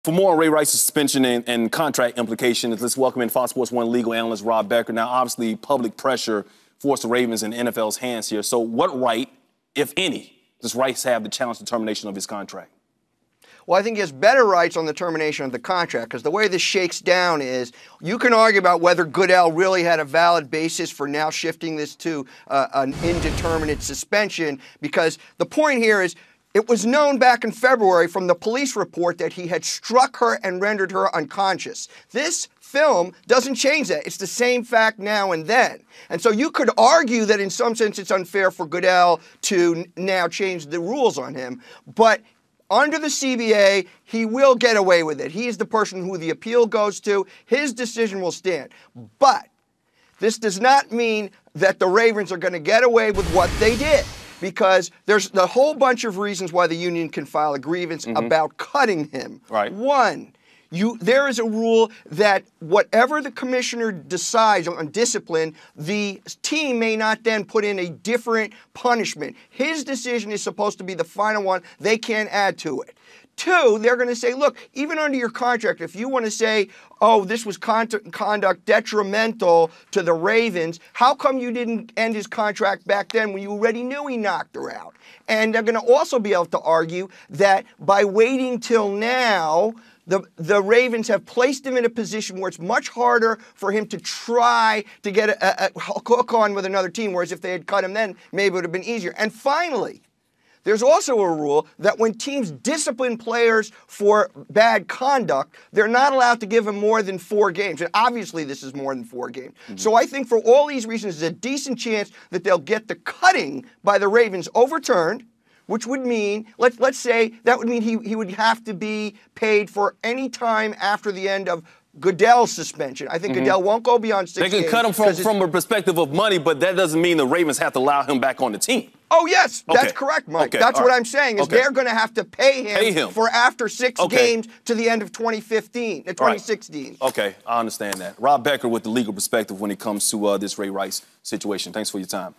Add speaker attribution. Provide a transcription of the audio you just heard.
Speaker 1: For more on Ray Rice's suspension and contract implications, let's welcome in Fox Sports 1 legal analyst Rob Becker. Now, obviously, public pressure forced the Ravens in the NFL's hands here. So what right, if any, does Rice have to challenge the termination of his contract?
Speaker 2: Well, I think he has better rights on the termination of the contract, because the way this shakes down is you can argue about whether Goodell really had a valid basis for now shifting this to an indeterminate suspension, because the point here is it was known back in February from the police report that he had struck her and rendered her unconscious. This film doesn't change that. It's the same fact now and then. And so you could argue that in some sense it's unfair for Goodell to now change the rules on him, but under the CBA, he will get away with it. He is the person who the appeal goes to. His decision will stand. But this does not mean that the Ravens are going to get away with what they did, because there's a whole bunch of reasons why the union can file a grievance about cutting him.
Speaker 1: Right.
Speaker 2: One, there is a rule that whatever the commissioner decides on discipline, the team may not then put in a different punishment. His decision is supposed to be the final one. They can't add to it. Two, they're going to say, look, even under your contract, if you want to say, oh, this was conduct detrimental to the Ravens, how come you didn't end his contract back then when you already knew he knocked her out? And they're going to also be able to argue that by waiting till now, the Ravens have placed him in a position where it's much harder for him to try to get a hook on with another team, whereas if they had cut him then, maybe it would have been easier. And finally, there's also a rule that when teams discipline players for bad conduct, they're not allowed to give them more than 4 games. And obviously this is more than 4 games. So I think for all these reasons, there's a decent chance that they'll get the cutting by the Ravens overturned, which would mean, let's say, that would mean he would have to be paid for any time after the end of Goodell's suspension. I think Goodell won't go beyond 6 games.
Speaker 1: They can cut him from a perspective of money, but that doesn't mean the Ravens have to allow him back on the team.
Speaker 2: Oh, yes, that's correct, Mike. That's what I'm saying, is they're going to have to pay him for after 6 games to the end of 2016.
Speaker 1: Okay, I understand that. Rob Becker with the legal perspective when it comes to this Ray Rice situation. Thanks for your time.